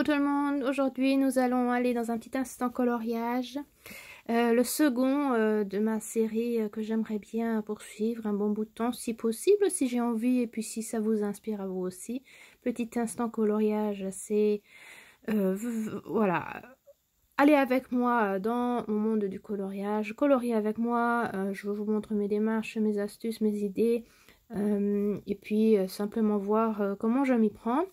tout le monde, aujourd'hui nous allons aller dans un petit instant coloriage, le second de ma série que j'aimerais bien poursuivre un bon bout de temps si possible, si j'ai envie et puis si ça vous inspire à vous aussi. Petit instant coloriage, c'est voilà, allez avec moi dans mon monde du coloriage, colorier avec moi, je vous montre mes démarches, mes astuces, mes idées et puis simplement voir comment je m'y prends.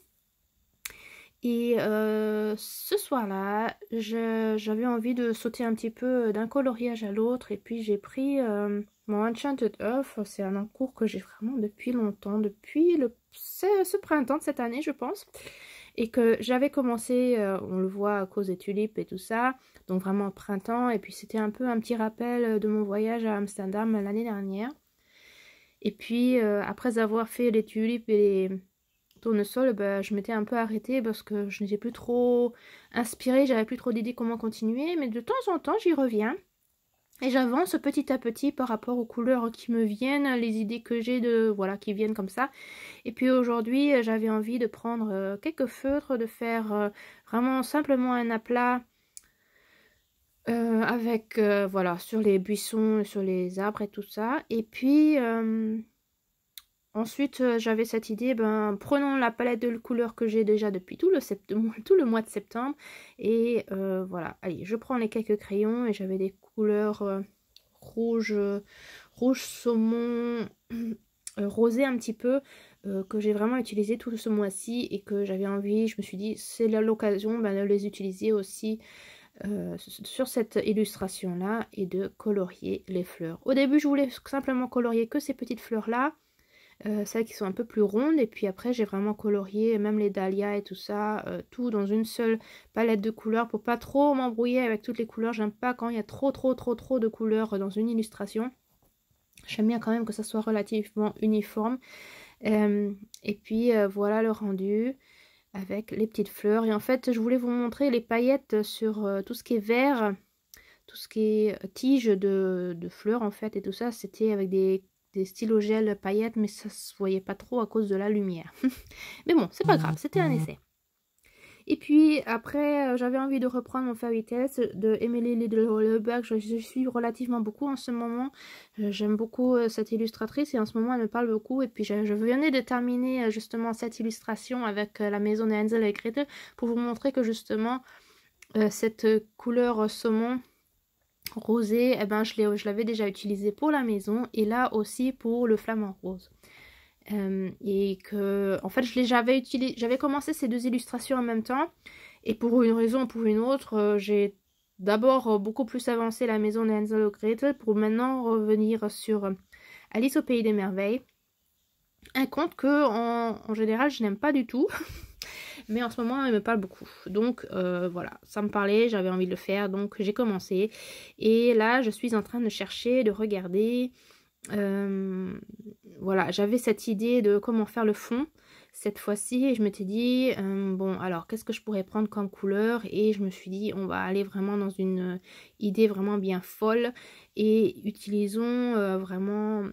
Et ce soir-là, j'avais envie de sauter un petit peu d'un coloriage à l'autre. Et puis j'ai pris mon Enchanted Earth. C'est un cours que j'ai vraiment depuis longtemps, depuis ce printemps de cette année, je pense. Et que j'avais commencé, on le voit à cause des tulipes et tout ça. Donc vraiment au printemps. Et puis c'était un peu un petit rappel de mon voyage à Amsterdam l'année dernière. Et puis après avoir fait les tulipes et les tournesol, bah, je m'étais un peu arrêtée parce que je n'étais plus trop inspirée, j'avais plus trop d'idées comment continuer, mais de temps en temps j'y reviens et j'avance petit à petit par rapport aux couleurs qui me viennent, les idées que j'ai de voilà qui viennent comme ça. Et puis aujourd'hui j'avais envie de prendre quelques feutres, de faire vraiment simplement un aplat avec voilà sur les buissons, sur les arbres et tout ça. Et puis ensuite, j'avais cette idée, prenons la palette de couleurs que j'ai déjà depuis tout le mois de septembre. Et voilà, allez, je prends les quelques crayons et j'avais des couleurs rouge saumon, rosé un petit peu, que j'ai vraiment utilisé tout ce mois-ci et que j'avais envie, je me suis dit, c'est l'occasion de les utiliser aussi sur cette illustration-là et de colorier les fleurs. Au début, je voulais simplement colorier que ces petites fleurs-là. Celles qui sont un peu plus rondes, et puis après j'ai vraiment colorié même les dahlias et tout ça, tout dans une seule palette de couleurs pour pas trop m'embrouiller avec toutes les couleurs. J'aime pas quand il y a trop de couleurs dans une illustration. J'aime bien quand même que ça soit relativement uniforme. Et puis voilà le rendu avec les petites fleurs. Et en fait je voulais vous montrer les paillettes sur tout ce qui est vert, tout ce qui est tige de fleurs en fait, et tout ça c'était avec des stylos gel paillettes, mais ça se voyait pas trop à cause de la lumière. Mais bon, c'est pas grave, c'était un essai. Et puis après, j'avais envie de reprendre mon Fairy Tales de Emily Lidlberg. Je suis relativement beaucoup en ce moment. J'aime beaucoup cette illustratrice et en ce moment elle me parle beaucoup. Et puis je venais de terminer justement cette illustration avec la maison de Hansel et Gretel pour vous montrer que justement cette couleur saumon rosé, eh ben, je l'avais déjà utilisé pour la maison et là aussi pour le flamant rose. Et que en fait j'avais commencé ces deux illustrations en même temps et pour une raison ou pour une autre, j'ai d'abord beaucoup plus avancé la maison d'Hansel et Gretel pour maintenant revenir sur Alice au pays des merveilles. Un conte que en général je n'aime pas du tout. Mais en ce moment, elle me parle beaucoup. Donc, voilà, ça me parlait, j'avais envie de le faire. Donc, j'ai commencé. Et là, je suis en train de chercher, de regarder. Voilà, j'avais cette idée de comment faire le fond cette fois-ci. Et je m'étais dit, bon, alors, qu'est-ce que je pourrais prendre comme couleur? Et je me suis dit, on va aller vraiment dans une idée vraiment bien folle. Et utilisons vraiment...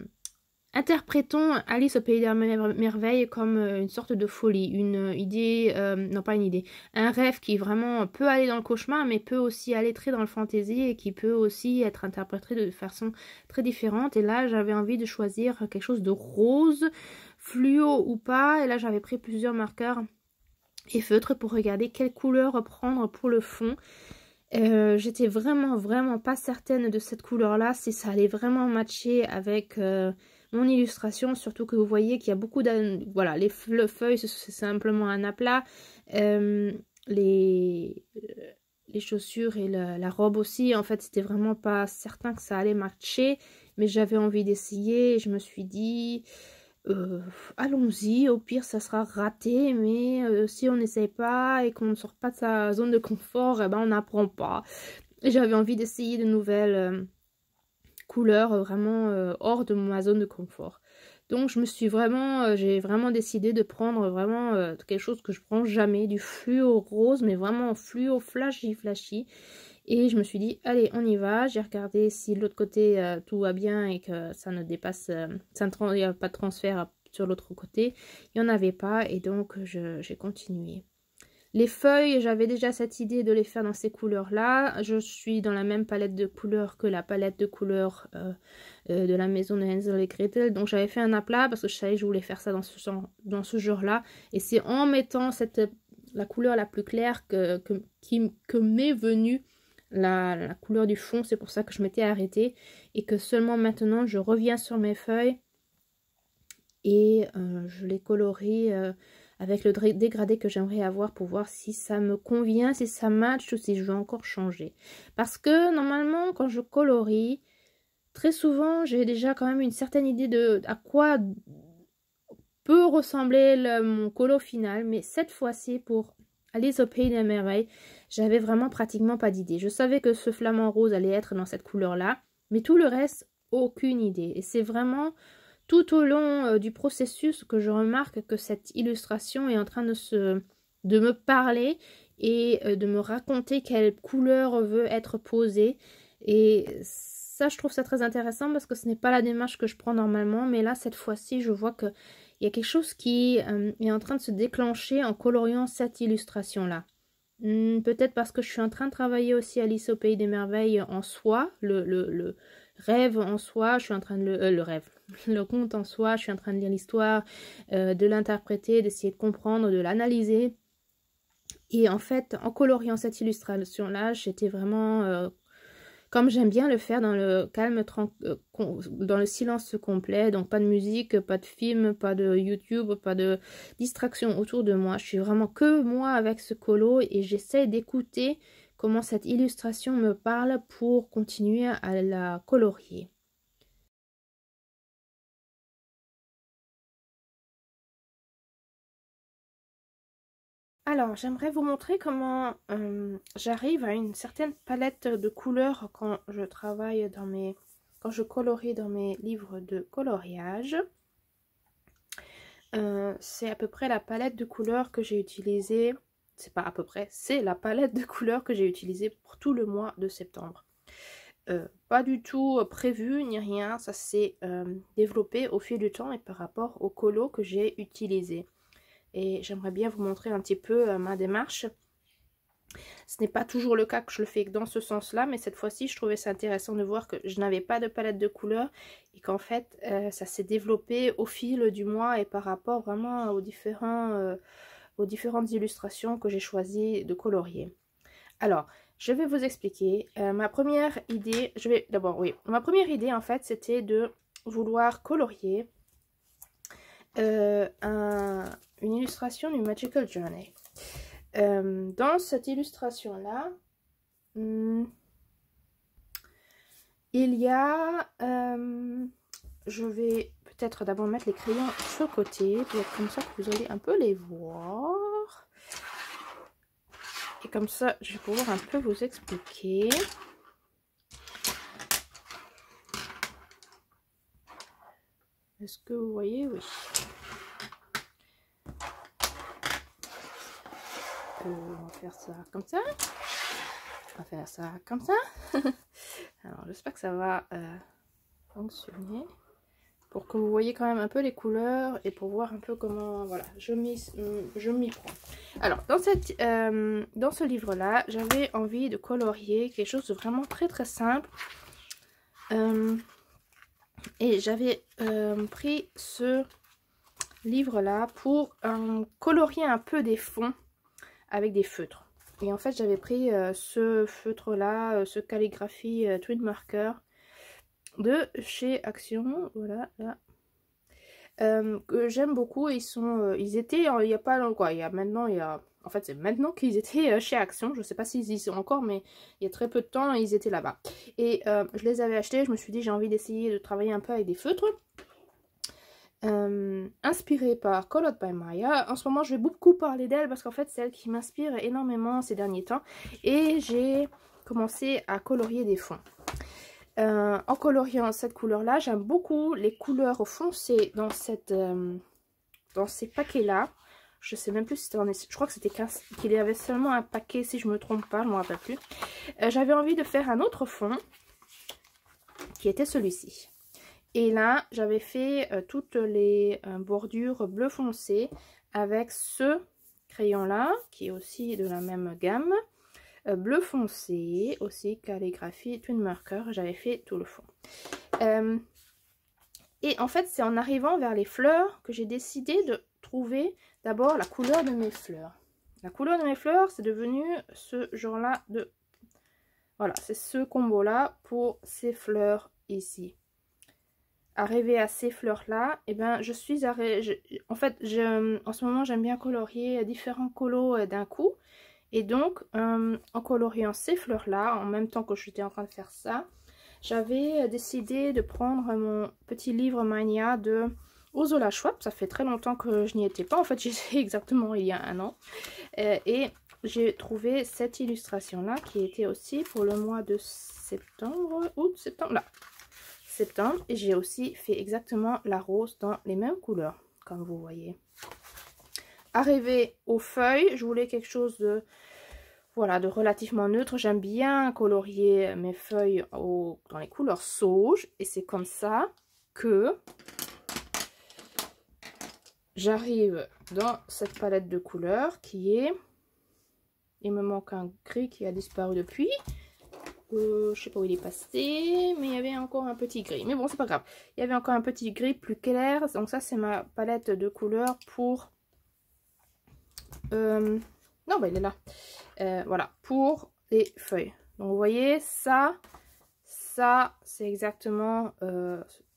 Interprétons Alice au pays des merveilles comme une sorte de folie, une idée, non pas une idée, un rêve qui vraiment peut aller dans le cauchemar mais peut aussi aller très dans le fantasy et qui peut aussi être interprété de façon très différente. Et là j'avais envie de choisir quelque chose de rose, fluo ou pas, et là j'avais pris plusieurs marqueurs et feutres pour regarder quelle couleur prendre pour le fond. J'étais vraiment pas certaine de cette couleur là, si ça allait vraiment matcher avec mon illustration, surtout que vous voyez qu'il y a beaucoup de... Voilà, les feuilles c'est simplement un aplat, les chaussures et la robe aussi, en fait c'était vraiment pas certain que ça allait matcher, mais j'avais envie d'essayer et je me suis dit... allons-y, au pire ça sera raté, mais si on n'essaye pas et qu'on ne sort pas de sa zone de confort, eh ben on n'apprend pas. Et j'avais envie d'essayer de nouvelles couleurs vraiment hors de ma zone de confort. Donc je me suis vraiment, j'ai vraiment décidé de prendre vraiment quelque chose que je prends jamais, du fluo rose, mais vraiment fluo flashy. Et je me suis dit, allez, on y va. J'ai regardé si de l'autre côté tout va bien et que ça ne dépasse, il n'y a pas de transfert sur l'autre côté. Il n'y en avait pas et donc j'ai continué. Les feuilles, j'avais déjà cette idée de les faire dans ces couleurs-là. Je suis dans la même palette de couleurs que la palette de couleurs de la maison de Hansel et Gretel. Donc j'avais fait un aplat parce que je savais que je voulais faire ça dans ce genre-là. Et c'est en mettant la couleur la plus claire que m'est venue la couleur du fond. C'est pour ça que je m'étais arrêtée. Et que seulement maintenant, je reviens sur mes feuilles. Et je les colorie avec le dégradé que j'aimerais avoir pour voir si ça me convient, si ça match ou si je veux encore changer. Parce que normalement, quand je colorie, très souvent, j'ai déjà quand même une certaine idée de à quoi peut ressembler mon colo final. Mais cette fois-ci, pour Alice au Pays des Merveilles, j'avais vraiment pratiquement pas d'idée. Je savais que ce flamant rose allait être dans cette couleur-là, mais tout le reste, aucune idée. Et c'est vraiment tout au long du processus que je remarque que cette illustration est en train de me parler et de me raconter quelle couleur veut être posée. Et ça, je trouve ça très intéressant parce que ce n'est pas la démarche que je prends normalement. Mais là, cette fois-ci, je vois qu'il y a quelque chose qui est en train de se déclencher en coloriant cette illustration-là. Peut-être parce que je suis en train de travailler aussi Alice au Pays des Merveilles en soi, le rêve en soi, je suis en train de le conte en soi, je suis en train de lire l'histoire, de l'interpréter, d'essayer de comprendre, de l'analyser. Et en fait, en coloriant cette illustration-là, j'étais vraiment, comme j'aime bien le faire, dans le calme, dans le silence complet, donc pas de musique, pas de film, pas de YouTube, pas de distraction autour de moi. Je suis vraiment que moi avec ce colo et j'essaie d'écouter comment cette illustration me parle pour continuer à la colorier. Alors, j'aimerais vous montrer comment j'arrive à une certaine palette de couleurs quand je travaille quand je colorie dans mes livres de coloriage. C'est à peu près la palette de couleurs que j'ai utilisée. C'est pas à peu près, c'est la palette de couleurs que j'ai utilisée pour tout le mois de septembre. Pas du tout prévu ni rien, ça s'est développé au fil du temps et par rapport au colo que j'ai utilisé. Et j'aimerais bien vous montrer un petit peu ma démarche. Ce n'est pas toujours le cas que je le fais dans ce sens-là, mais cette fois-ci, je trouvais ça intéressant de voir que je n'avais pas de palette de couleurs et qu'en fait, ça s'est développé au fil du mois et par rapport vraiment aux différentes illustrations que j'ai choisi de colorier. Alors, je vais vous expliquer. Ma première idée, ma première idée en fait, c'était de vouloir colorier une illustration du Magical Journey. Dans cette illustration-là, il y a... je vais peut-être d'abord mettre les crayons sur le côté, pour être comme ça que vous allez un peu les voir. Et comme ça, je vais pouvoir un peu vous expliquer. Est-ce que vous voyez? Oui. On va faire ça comme ça. On va faire ça comme ça. Alors, j'espère que ça va fonctionner. Pour que vous voyez quand même un peu les couleurs et pour voir un peu comment, voilà, je m'y prends. Alors, dans ce livre-là, j'avais envie de colorier quelque chose de vraiment très très simple. Et j'avais pris ce livre-là pour colorier un peu des fonds avec des feutres. Et en fait, j'avais pris ce feutre-là, ce calligraphie Twin Marker de chez Action, voilà, là. Que j'aime beaucoup. Ils étaient, il n'y a pas longtemps, en fait c'est maintenant qu'ils étaient chez Action, je sais pas s'ils y sont encore, mais il y a très peu de temps ils étaient là-bas. Et je les avais achetés, je me suis dit j'ai envie d'essayer de travailler un peu avec des feutres. Inspirée par Colored by Maya. En ce moment je vais beaucoup parler d'elle parce qu'en fait c'est elle qui m'inspire énormément ces derniers temps. Et j'ai commencé à colorier des fonds. En coloriant cette couleur là, j'aime beaucoup les couleurs foncées dans ces paquets là. Je sais même plus si c'était je crois que c'était qu'il y avait seulement un paquet, si je me trompe pas, je me rappelle plus. J'avais envie de faire un autre fond qui était celui-ci. Et là, j'avais fait toutes les bordures bleu foncé avec ce crayon là, qui est aussi de la même gamme. Bleu foncé, aussi calligraphie Twin Marker, j'avais fait tout le fond. Et en fait, c'est en arrivant vers les fleurs que j'ai décidé de trouver d'abord la couleur de mes fleurs. La couleur de mes fleurs, c'est devenu ce genre-là de... Voilà, c'est ce combo-là pour ces fleurs ici. Arrivé à ces fleurs-là, et ben je suis en fait, en ce moment, j'aime bien colorier différents colos d'un coup. Et donc, en coloriant ces fleurs-là, en même temps que j'étais en train de faire ça, j'avais décidé de prendre mon petit livre Mania de Ursula Schwab. Ça fait très longtemps que je n'y étais pas. En fait, j'y étais exactement il y a un an. Et j'ai trouvé cette illustration-là qui était aussi pour le mois de septembre, août, septembre, là. Septembre. Et j'ai aussi fait exactement la rose dans les mêmes couleurs, comme vous voyez. Arrivé aux feuilles, je voulais quelque chose de, voilà, de relativement neutre. J'aime bien colorier mes feuilles dans les couleurs sauge. Et c'est comme ça que j'arrive dans cette palette de couleurs qui est... Il me manque un gris qui a disparu depuis. Je sais pas où il est passé, mais il y avait encore un petit gris. Mais bon, c'est pas grave. Il y avait encore un petit gris plus clair. Donc ça, c'est ma palette de couleurs pour... non, bah il est là. Voilà, pour les feuilles. Donc vous voyez, ça c'est exactement...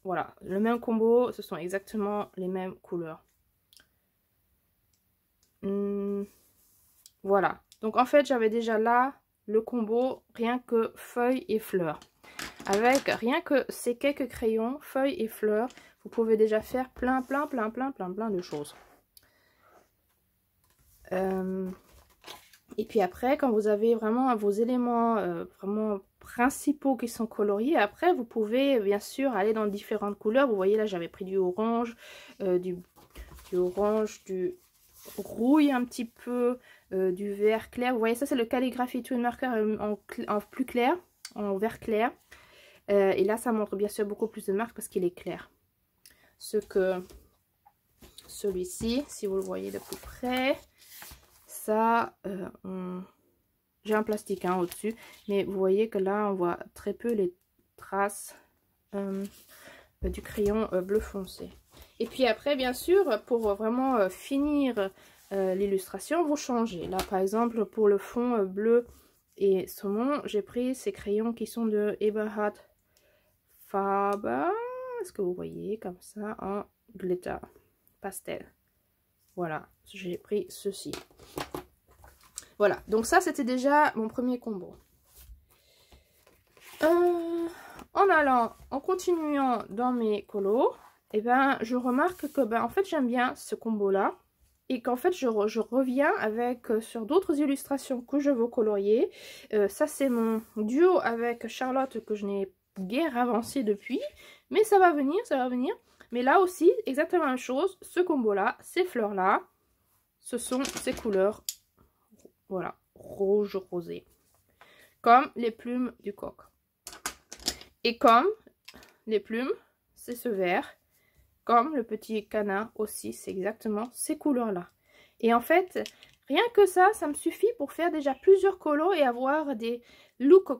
voilà, le même combo, ce sont exactement les mêmes couleurs. Voilà. Donc en fait, j'avais déjà là le combo rien que feuilles et fleurs. Avec rien que ces quelques crayons, feuilles et fleurs, vous pouvez déjà faire plein de choses. Et puis après, quand vous avez vraiment vos éléments vraiment principaux qui sont coloriés, après vous pouvez bien sûr aller dans différentes couleurs. Vous voyez là, j'avais pris du orange, du orange, du rouille un petit peu, du vert clair. Vous voyez, ça c'est le calligraphie Twin Marker en plus clair, en vert clair. Et là, ça montre bien sûr beaucoup plus de marques parce qu'il est clair. Ce que celui-ci, si vous le voyez de plus près, ça, j'ai un plastique hein, au-dessus, mais vous voyez que là, on voit très peu les traces du crayon bleu foncé. Et puis après, bien sûr, pour vraiment finir l'illustration, vous changez. Là, par exemple, pour le fond bleu et saumon, j'ai pris ces crayons qui sont de Eberhard Faber. Est-ce que vous voyez comme ça en glitter pastel? Voilà, j'ai pris ceci. Voilà, donc ça c'était déjà mon premier combo. En continuant dans mes colos, et ben je remarque que en fait j'aime bien ce combo là. Et qu'en fait je reviens avec sur d'autres illustrations que je veux colorier. Ça c'est mon duo avec Charlotte que je n'ai guère avancé depuis. Mais ça va venir, ça va venir. Mais là aussi, exactement la même chose. Ce combo là, ces fleurs là, ce sont ces couleurs, voilà, rouge rosé. Comme les plumes du coq. Et comme les plumes, c'est ce vert. Comme le petit canard aussi, c'est exactement ces couleurs-là. Et en fait, rien que ça, ça me suffit pour faire déjà plusieurs colos et avoir des looks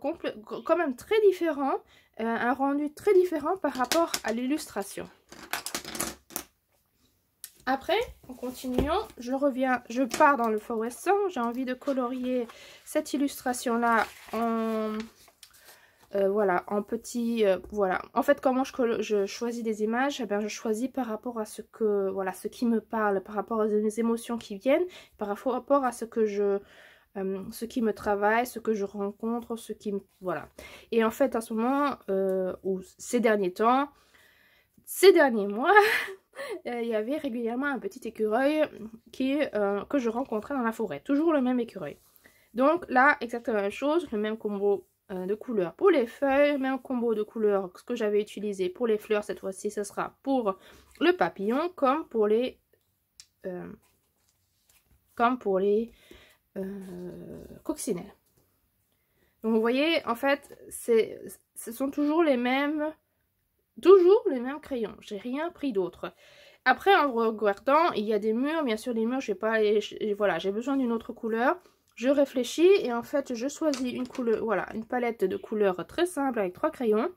quand même très différents, un rendu très différent par rapport à l'illustration. Après, en continuant, je pars dans le fluorescent. J'ai envie de colorier cette illustration-là en... voilà, en petit, voilà. En fait, comment je choisis des images, eh bien, je choisis par rapport à ce que, voilà, ce qui me parle, par rapport aux émotions qui viennent, par rapport à ce que ce qui me travaille, ce que je rencontre, ce qui me, voilà. Et en fait, à ce moment, ou ces derniers temps, ces derniers mois, il y avait régulièrement un petit écureuil que je rencontrais dans la forêt. Toujours le même écureuil. Donc là, exactement la même chose, le même combo de couleurs pour les feuilles, même combo de couleurs ce que j'avais utilisé pour les fleurs. Cette fois-ci, ce sera pour le papillon comme pour les coccinelles. Donc vous voyez, en fait, ce sont toujours les mêmes toujours les mêmes crayons, j'ai rien pris d'autre. Après, en regardant, il y a des murs, bien sûr, les murs, je vais pas aller, voilà, j'ai besoin d'une autre couleur. Je réfléchis et en fait, je choisis une couleur, voilà, une palette de couleurs très simple avec 3 crayons.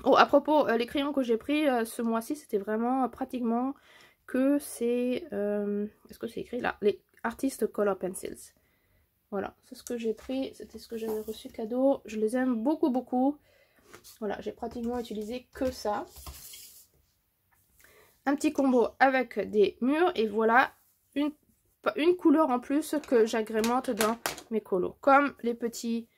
Oh, à propos, les crayons que j'ai pris ce mois-ci, c'était vraiment pratiquement que c'est, est-ce que c'est écrit là, les Artist Color Pencils. Voilà, c'est ce que j'ai pris, c'était ce que j'avais reçu cadeau. Je les aime beaucoup, beaucoup. Voilà, j'ai pratiquement utilisé que ça. Un petit combo avec des murs et voilà une couleur en plus que j'agrémente dans mes colos. Comme les petits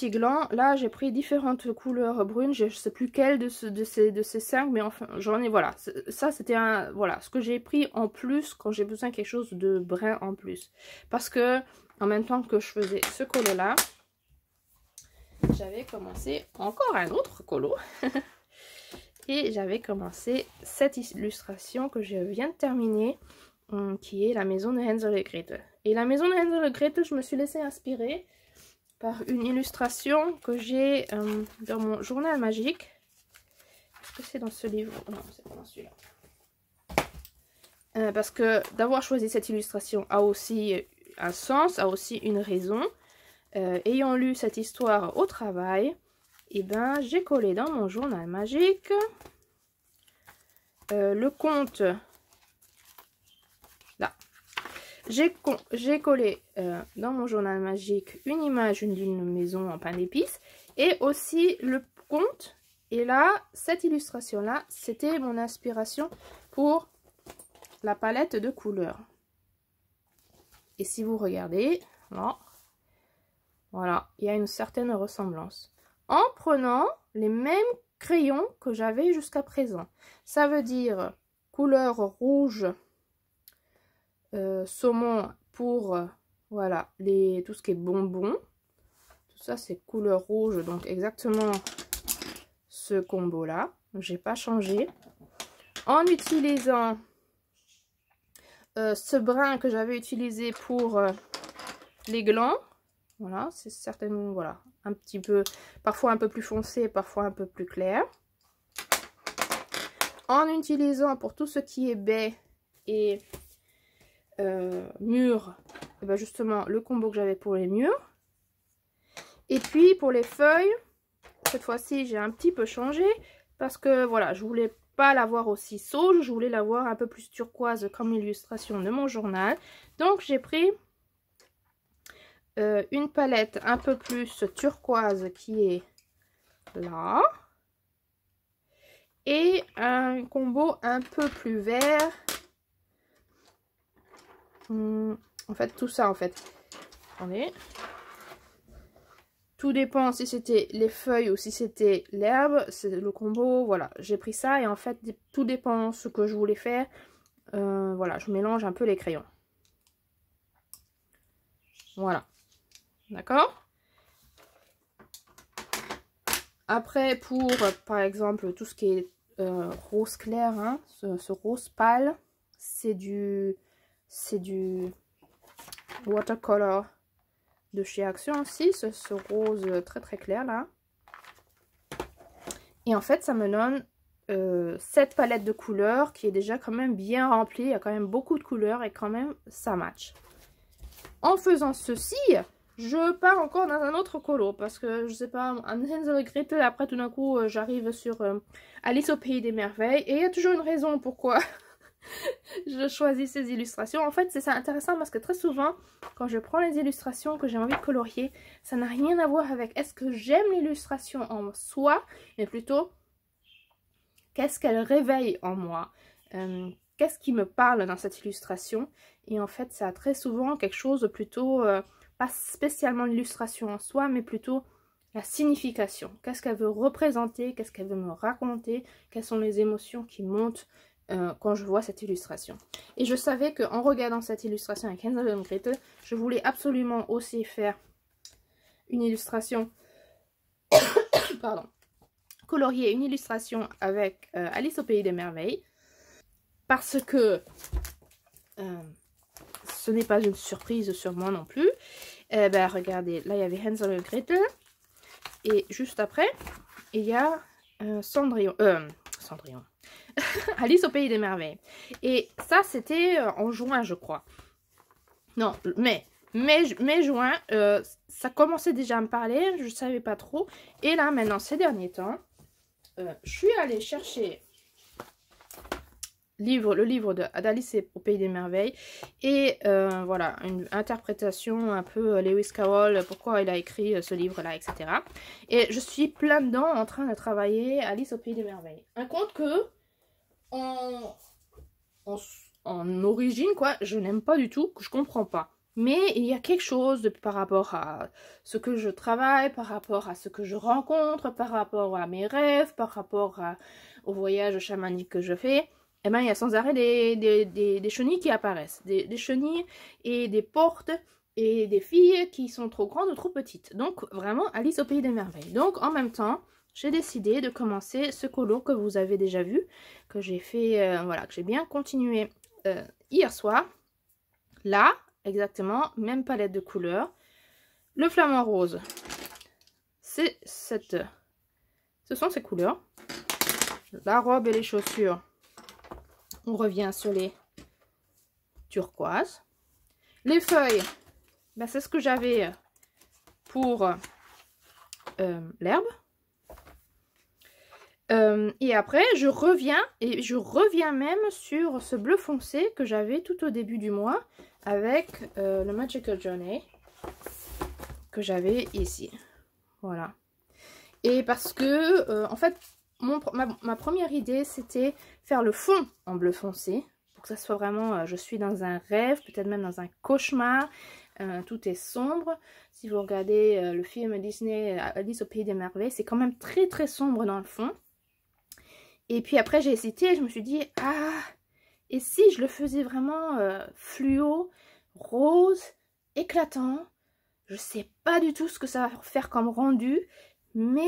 glands. Là, j'ai pris différentes couleurs brunes. Je ne sais plus quelle de ces 5, mais enfin, j'en ai, voilà. Ça, c'était voilà, ce que j'ai pris en plus quand j'ai besoin de quelque chose de brun en plus. Parce que, en même temps que je faisais ce colo-là, j'avais commencé encore un autre colo. Et j'avais commencé cette illustration que je viens de terminer, qui est la maison de Hansel et Gretel. Et la maison de Hansel et Gretel, je me suis laissée inspirer par une illustration que j'ai dans mon journal magique. Est-ce que c'est dans ce livre? Non, c'est pas dans celui-là. Parce que d'avoir choisi cette illustration a aussi un sens, a aussi une raison. Ayant lu cette histoire au travail, et ben j'ai collé dans mon journal magique le conte. Là. J'ai collé dans mon journal magique une image d'une maison en pain d'épices et aussi le conte. Et là, cette illustration-là, c'était mon inspiration pour la palette de couleurs. Et si vous regardez, là, voilà, il y a une certaine ressemblance. En prenant les mêmes crayons que j'avais jusqu'à présent. Ça veut dire couleur rouge, saumon pour voilà tout ce qui est bonbons. Tout ça c'est couleur rouge, donc exactement ce combo là. J'ai pas changé. En utilisant ce brun que j'avais utilisé pour les glands. Voilà, c'est certainement, voilà, un petit peu, parfois un peu plus foncé, parfois un peu plus clair. En utilisant pour tout ce qui est baies et murs, et ben justement le combo que j'avais pour les murs. Et puis pour les feuilles, cette fois-ci j'ai un petit peu changé parce que voilà, je voulais pas l'avoir aussi sauge, je voulais l'avoir un peu plus turquoise comme illustration de mon journal. Donc j'ai pris une palette un peu plus turquoise qui est là et un combo un peu plus vert. En fait tout ça en fait, attendez, tout dépend si c'était les feuilles ou si c'était l'herbe, c'est le combo. Voilà, j'ai pris ça et en fait tout dépend ce que je voulais faire. Voilà, je mélange un peu les crayons. Voilà. D'accord. Après, pour, par exemple, tout ce qui est rose clair, hein, ce rose pâle, c'est du watercolor de chez Action aussi, ce rose très très clair là. Et en fait, ça me donne cette palette de couleurs qui est déjà quand même bien remplie. Il y a quand même beaucoup de couleurs et quand même ça match. En faisant ceci, je pars encore dans un autre colo parce que je sais pas, un Hansel et Gretel, après tout d'un coup j'arrive sur Alice au pays des merveilles et il y a toujours une raison pourquoi je choisis ces illustrations. En fait c'est ça intéressant parce que très souvent quand je prends les illustrations que j'ai envie de colorier, ça n'a rien à voir avec est-ce que j'aime l'illustration en soi, mais plutôt qu'est-ce qu'elle réveille en moi, qu'est-ce qui me parle dans cette illustration. Et en fait ça a très souvent quelque chose de plutôt pas spécialement l'illustration en soi, mais plutôt la signification. Qu'est-ce qu'elle veut représenter, qu'est-ce qu'elle veut me raconter, quelles sont les émotions qui montent quand je vois cette illustration. Et je savais qu'en regardant cette illustration avec Hansel et Gretel, je voulais absolument aussi faire une illustration, pardon, colorier une illustration avec Alice au pays des merveilles, parce que ce n'est pas une surprise sur moi non plus. Ben regardez, là il y avait Hansel et Gretel Et juste après, il y a Cendrillon. Cendrillon. Alice au Pays des Merveilles. Et ça, c'était en juin, je crois. Non, mai-juin, ça commençait déjà à me parler, je ne savais pas trop. Et là, maintenant, ces derniers temps, je suis allée chercher le livre d'Alice au Pays des Merveilles. Et voilà, une interprétation un peu Lewis Carroll, pourquoi il a écrit ce livre-là, etc. Et je suis plein dedans en train de travailler Alice au Pays des Merveilles. Un conte que, en origine, quoi, je n'aime pas du tout, que je comprends pas. Mais il y a quelque chose par rapport à ce que je travaille, par rapport à ce que je rencontre, par rapport à mes rêves, par rapport au voyage chamanique que je fais. Eh ben, il y a sans arrêt des chenilles qui apparaissent. Des chenilles et des portes et des filles qui sont trop grandes ou trop petites. Donc, vraiment, Alice au Pays des Merveilles. Donc, en même temps, j'ai décidé de commencer ce colo que vous avez déjà vu, que j'ai fait, voilà, que j'ai bien continué hier soir. Là, exactement, même palette de couleurs. Le flamant rose, ce sont ces couleurs. La robe et les chaussures, on revient sur les turquoises. Les feuilles, ben, c'est ce que j'avais pour l'herbe. Et après, je reviens même sur ce bleu foncé que j'avais tout au début du mois avec le Magical Journey que j'avais ici. Voilà. Et parce que, en fait, ma première idée, c'était faire le fond en bleu foncé. Pour que ça soit vraiment, je suis dans un rêve, peut-être même dans un cauchemar. Tout est sombre. Si vous regardez le film Disney Alice au Pays des Merveilles, c'est quand même très très sombre dans le fond. Et puis après, j'ai hésité, je me suis dit, ah, et si je le faisais vraiment fluo, rose, éclatant. Je sais pas du tout ce que ça va faire comme rendu, mais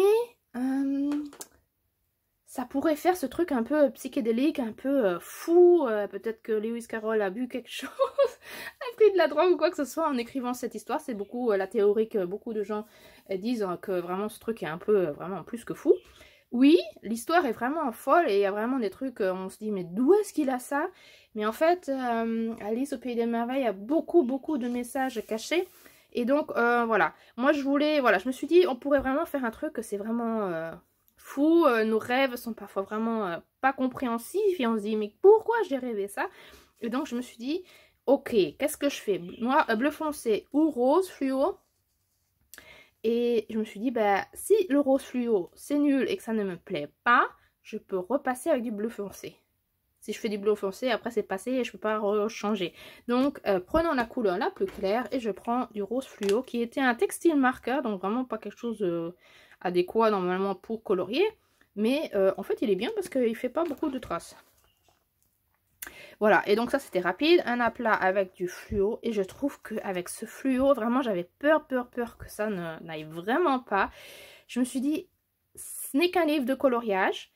ça pourrait faire ce truc un peu psychédélique, un peu fou. Peut-être que Lewis Carroll a bu quelque chose, a pris de la drogue ou quoi que ce soit en écrivant cette histoire. C'est beaucoup la théorie que beaucoup de gens disent que vraiment ce truc est un peu vraiment plus que fou. Oui, l'histoire est vraiment folle et il y a vraiment des trucs, on se dit mais d'où est-ce qu'il a ça? Mais en fait, Alice au Pays des Merveilles a beaucoup de messages cachés. Et donc, voilà, moi je voulais, voilà, je me suis dit, on pourrait vraiment faire un truc que c'est vraiment fou. Nos rêves sont parfois vraiment pas compréhensifs et on se dit, mais pourquoi j'ai rêvé ça? Et donc je me suis dit, ok, qu'est-ce que je fais? Moi, bleu foncé ou rose fluo? Et je me suis dit, bah, si le rose fluo c'est nul et que ça ne me plaît pas, je peux repasser avec du bleu foncé. Si je fais du bleu foncé, après c'est passé et je ne peux pas changer. Donc, prenons la couleur la plus claire et je prends du rose fluo qui était un textile marqueur, donc vraiment pas quelque chose adéquat normalement pour colorier. Mais en fait, il est bien parce qu'il ne fait pas beaucoup de traces. Voilà, et donc ça c'était rapide, un aplat avec du fluo, et je trouve qu'avec ce fluo, vraiment j'avais peur que ça n'aille vraiment pas. Je me suis dit, ce n'est qu'un livre de coloriage,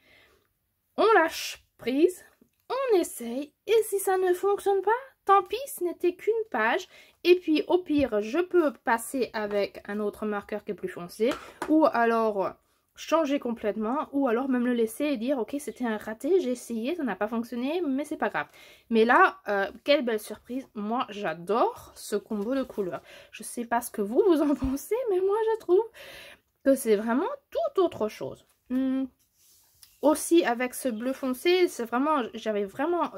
on lâche prise, on essaye, et si ça ne fonctionne pas, tant pis, ce n'était qu'une page, et puis au pire, je peux passer avec un autre marqueur qui est plus foncé, ou alors changer complètement, ou alors même le laisser et dire ok c'était un raté, j'ai essayé, ça n'a pas fonctionné, mais c'est pas grave. Mais là, quelle belle surprise, moi j'adore ce combo de couleurs. Je sais pas ce que vous en pensez, mais moi je trouve que c'est vraiment tout autre chose. Aussi avec ce bleu foncé, c'est vraiment, j'avais vraiment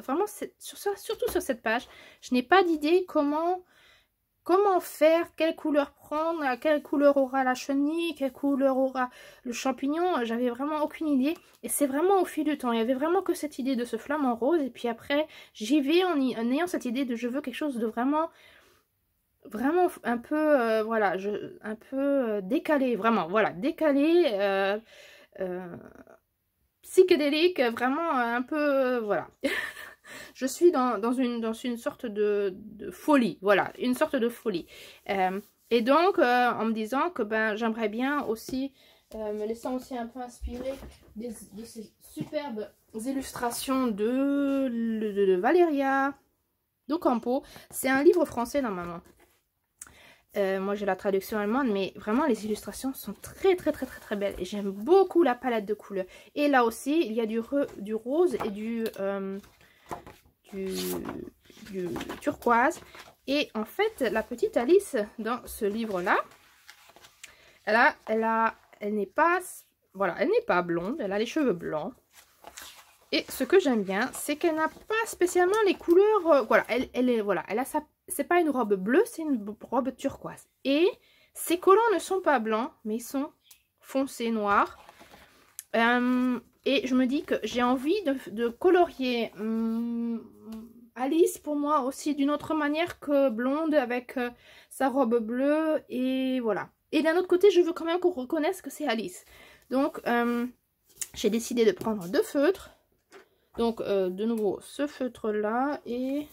surtout sur cette page, je n'ai pas d'idée comment faire, quelle couleur prendre, quelle couleur aura la chenille, quelle couleur aura le champignon, j'avais vraiment aucune idée. Et c'est vraiment au fil du temps, il y avait vraiment que cette idée de ce flamant rose. Et puis après, j'y vais en ayant cette idée de je veux quelque chose de vraiment un peu, voilà, un peu décalé, vraiment, voilà, décalé, psychédélique, vraiment un peu, voilà. Je suis dans une sorte de folie, voilà, une sorte de folie. Et donc, en me disant que ben, j'aimerais bien aussi, me laissant aussi un peu inspirer de ces superbes illustrations de Valeria d'Ocampo. C'est un livre français normalement. Moi j'ai la traduction allemande, mais vraiment les illustrations sont très très belles. Et j'aime beaucoup la palette de couleurs. Et là aussi, il y a du rose et du turquoise. Et en fait, la petite Alice, dans ce livre-là, elle n'est pas, voilà, elle n'est pas blonde, elle a les cheveux blancs. Et ce que j'aime bien, c'est qu'elle n'a pas spécialement les couleurs, voilà, elle a sa, c'est pas une robe bleue, c'est une robe turquoise. Et ses collants ne sont pas blancs, mais ils sont foncés noirs. Et je me dis que j'ai envie de colorier Alice pour moi aussi d'une autre manière que blonde avec sa robe bleue et voilà. Et d'un autre côté, je veux quand même qu'on reconnaisse que c'est Alice. Donc, j'ai décidé de prendre 2 feutres. Donc, de nouveau, ce feutre-là et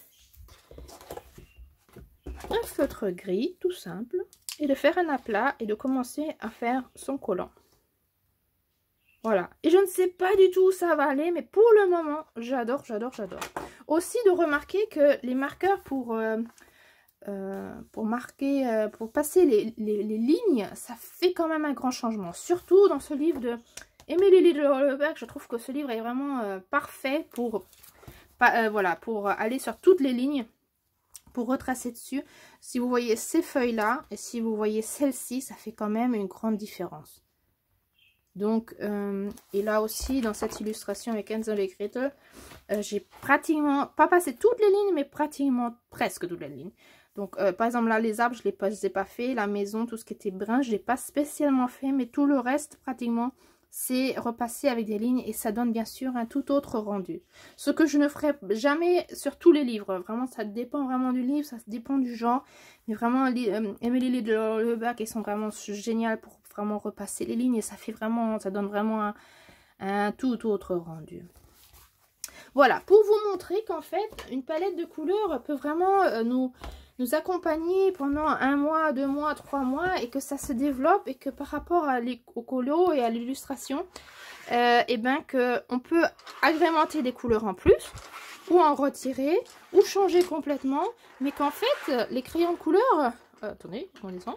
un feutre gris, tout simple. Et de faire un aplat et de commencer à faire son collant. Voilà. Et je ne sais pas du tout où ça va aller, mais pour le moment, j'adore. Aussi de remarquer que les marqueurs pour passer les lignes, ça fait quand même un grand changement. Surtout dans ce livre de Emily Lidlberg, je trouve que ce livre est vraiment parfait pour, voilà, pour aller sur toutes les lignes, pour retracer dessus. Si vous voyez ces feuilles-là et si vous voyez celle-ci, ça fait quand même une grande différence. Donc, et là aussi, dans cette illustration avec Hansel et Gretel, j'ai pratiquement, pas passé toutes les lignes, mais pratiquement presque toutes les lignes. Donc, par exemple, là, les arbres, je ne les ai pas fait. La maison, tout ce qui était brun, je ne l'ai pas spécialement fait. Mais tout le reste, pratiquement, c'est repassé avec des lignes. Et ça donne, bien sûr, un tout autre rendu. Ce que je ne ferai jamais sur tous les livres. Vraiment, ça dépend vraiment du livre, ça dépend du genre. Mais vraiment, Emily Lidlberg, ils sont vraiment géniales pour vraiment repasser les lignes. Et ça fait vraiment, ça donne vraiment un tout autre rendu. Voilà, pour vous montrer qu'en fait, une palette de couleurs peut vraiment nous accompagner pendant 1 mois, 2 mois, 3 mois et que ça se développe et que par rapport au colo et à l'illustration, et ben que on peut agrémenter des couleurs en plus ou en retirer ou changer complètement, mais qu'en fait les crayons de couleur, attendez, on descend.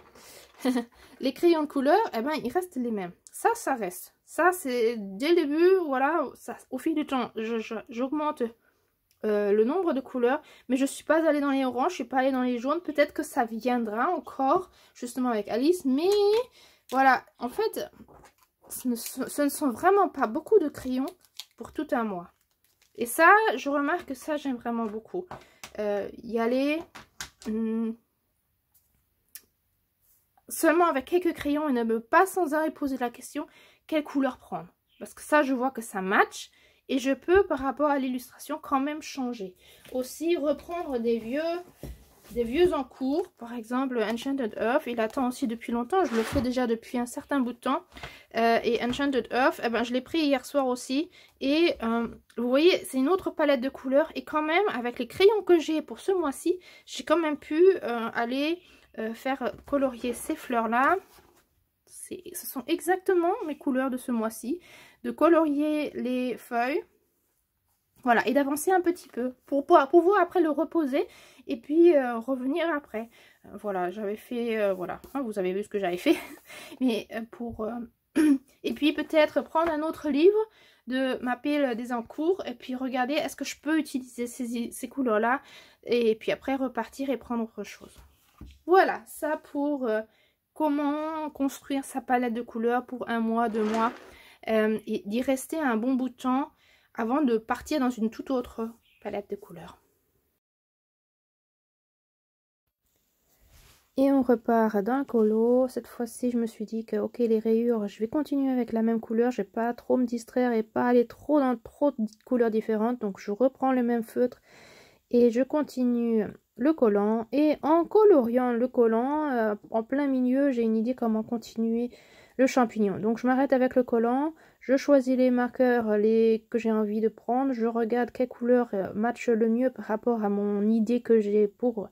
Les crayons de couleur, eh ben ils restent les mêmes. Ça reste. Ça c'est dès le début, voilà, ça, au fil du temps, j'augmente le nombre de couleurs, mais je ne suis pas allée dans les oranges, je ne suis pas allée dans les jaunes. Peut-être que ça viendra encore, justement avec Alice, mais voilà, en fait, ce ne sont vraiment pas beaucoup de crayons pour tout un mois. Et ça, je remarque que ça, j'aime vraiment beaucoup. Y aller seulement avec quelques crayons et ne me pas sans arrêt poser la question, quelle couleur prendre? Parce que ça, je vois que ça match. Et je peux, par rapport à l'illustration, quand même changer. Aussi, reprendre des vieux en cours. Par exemple, Enchanted Earth, il attend aussi depuis longtemps. Je le fais déjà depuis un certain bout de temps. Et Enchanted Earth, eh ben, je l'ai pris hier soir aussi. Et vous voyez, c'est une autre palette de couleurs. Et quand même, avec les crayons que j'ai pour ce mois-ci, j'ai quand même pu aller faire colorier ces fleurs-là. Ce sont exactement mes couleurs de ce mois-ci. De colorier les feuilles. Voilà, et d'avancer un petit peu pour pouvoir après le reposer et puis revenir après. Voilà, j'avais fait, voilà, hein, vous avez vu ce que j'avais fait. Mais pour... et puis peut-être prendre un autre livre de ma pile des encours et puis regarder est-ce que je peux utiliser ces couleurs-là. Et puis après repartir et prendre autre chose. Voilà, ça pour comment construire sa palette de couleurs pour 1 mois, 2 mois. Et d'y rester un bon bout de temps avant de partir dans une toute autre palette de couleurs. Et on repart dans le colo. Cette fois-ci, je me suis dit que, ok, les rayures, je vais continuer avec la même couleur. Je vais pas trop me distraire et pas aller trop dans trop de couleurs différentes. Donc, je reprends le même feutre et je continue le collant. Et en coloriant le collant, en plein milieu, j'ai une idée comment continuer le champignon. Donc je m'arrête avec le collant, je choisis les marqueurs que j'ai envie de prendre, je regarde quelle couleur match le mieux par rapport à mon idée que j'ai pour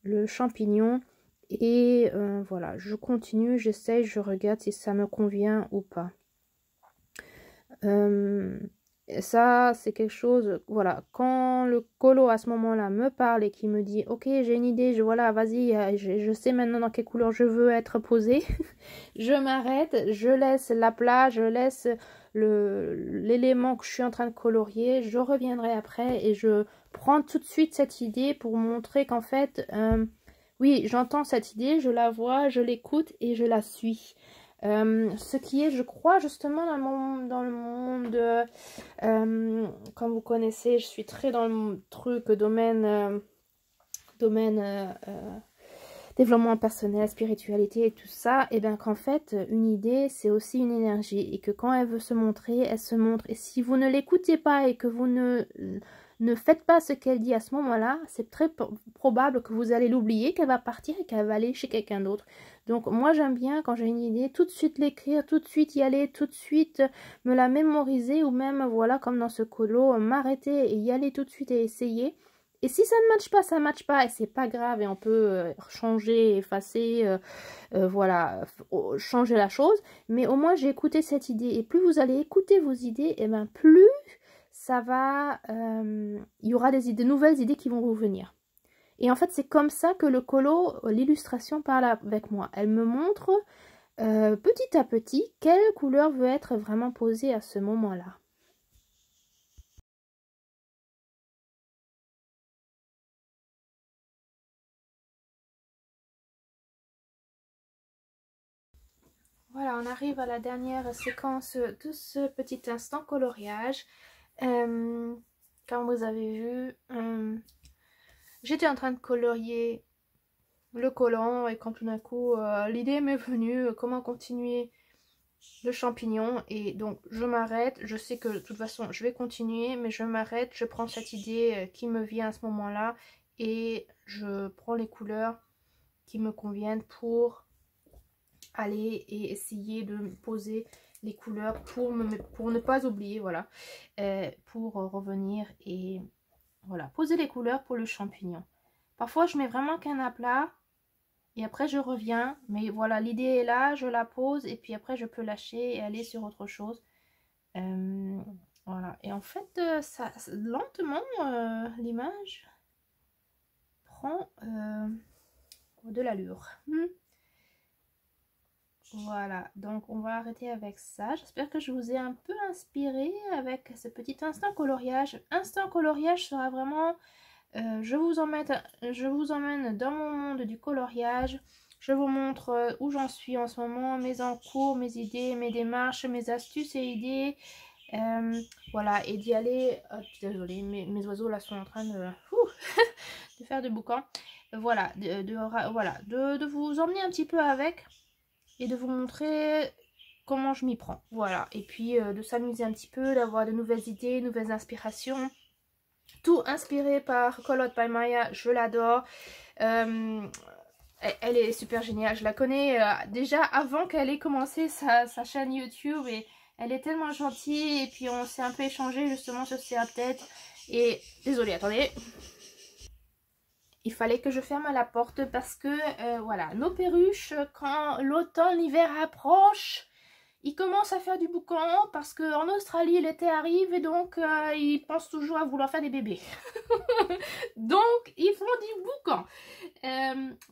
le champignon. Et voilà, je continue, j'essaye, je regarde si ça me convient ou pas. Et ça, c'est quelque chose, voilà, quand le colo à ce moment-là me parle et qui me dit, ok, j'ai une idée, voilà, vas-y, je sais maintenant dans quelle couleur je veux être posée, je m'arrête, je laisse l'aplat, je laisse l'élément que je suis en train de colorier, je reviendrai après et je prends tout de suite cette idée pour montrer qu'en fait, oui, j'entends cette idée, je la vois, je l'écoute et je la suis. Ce qui est, je crois, justement dans le monde, comme vous connaissez, je suis très dans le truc, domaine développement personnel, spiritualité et tout ça, et bien qu'en fait, une idée, c'est aussi une énergie, et que quand elle veut se montrer, elle se montre. Et si vous ne l'écoutez pas et que vous ne faites pas ce qu'elle dit à ce moment-là, c'est très probable que vous allez l'oublier, qu'elle va partir et qu'elle va aller chez quelqu'un d'autre. Donc moi, j'aime bien, quand j'ai une idée, tout de suite l'écrire, tout de suite y aller, tout de suite me la mémoriser, ou même, voilà, comme dans ce colo, m'arrêter et y aller tout de suite et essayer. Et si ça ne matche pas, ça ne matche pas, et c'est pas grave, et on peut changer, effacer, voilà, changer la chose. Mais au moins, j'ai écouté cette idée. Et plus vous allez écouter vos idées, et bien plus ça va, il y aura de nouvelles idées qui vont vous venir. Et en fait, c'est comme ça que le colo, l'illustration parle avec moi. Elle me montre petit à petit quelle couleur veut être vraiment posée à ce moment-là. Voilà, on arrive à la dernière séquence de ce petit instant coloriage. Comme vous avez vu, j'étais en train de colorier le collant et quand tout d'un coup, l'idée m'est venue, comment continuer le champignon. Et donc, je m'arrête. Je sais que de toute façon, je vais continuer, mais je m'arrête. Je prends cette idée qui me vient à ce moment-là et je prends les couleurs qui me conviennent pour aller et essayer de poser les couleurs pour ne pas oublier, voilà, pour revenir et voilà, poser les couleurs pour le champignon. Parfois je mets vraiment qu'un aplat et après je reviens, mais voilà, l'idée est là, je la pose et puis après je peux lâcher et aller sur autre chose. Voilà, et en fait lentement l'image prend de l'allure. Voilà, donc on va arrêter avec ça. J'espère que je vous ai un peu inspiré avec ce petit instant coloriage. Instant coloriage sera vraiment... je vous emmène dans mon monde du coloriage. Je vous montre où j'en suis en ce moment, mes encours, mes idées, mes démarches, mes astuces et idées. Voilà, et d'y aller... désolée, mes oiseaux là sont en train de, de faire du boucan. Voilà, de vous emmener un petit peu avec... et de vous montrer comment je m'y prends. Voilà, et puis de s'amuser un petit peu, d'avoir de nouvelles idées, nouvelles inspirations. Tout inspiré par Colored by Maya, je l'adore. Elle est super géniale, je la connais déjà avant qu'elle ait commencé sa chaîne YouTube et elle est tellement gentille et puis on s'est un peu échangé justement sur ses updates. Et désolée, attendez. Il fallait que je ferme la porte parce que, voilà, nos perruches, quand l'automne, l'hiver approche, ils commencent à faire du boucan parce qu'en Australie, l'été arrive et donc ils pensent toujours à vouloir faire des bébés. Donc, ils font du boucan.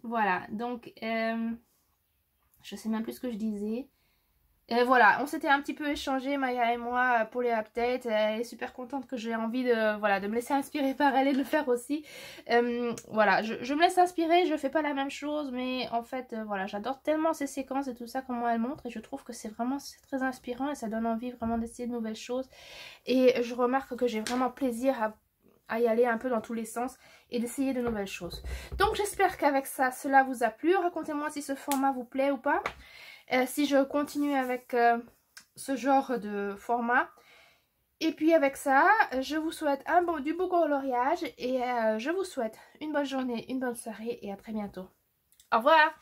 Voilà, donc, je sais même plus ce que je disais. Voilà, on s'était un petit peu échangé, Maya et moi, pour les updates. Elle est super contente que j'ai envie de, voilà, de me laisser inspirer par elle et de le faire aussi. Voilà, je me laisse inspirer, je fais pas la même chose, mais en fait, voilà, j'adore tellement ces séquences et tout ça, comment elle montre, et je trouve que c'est très inspirant et ça donne envie vraiment d'essayer de nouvelles choses. Et je remarque que j'ai vraiment plaisir à y aller un peu dans tous les sens et d'essayer de nouvelles choses. Donc j'espère qu'avec ça, cela vous a plu. Racontez-moi si ce format vous plaît ou pas. Si je continue avec ce genre de format. Et puis avec ça, je vous souhaite du beau coloriage et je vous souhaite une bonne journée, une bonne soirée et à très bientôt. Au revoir!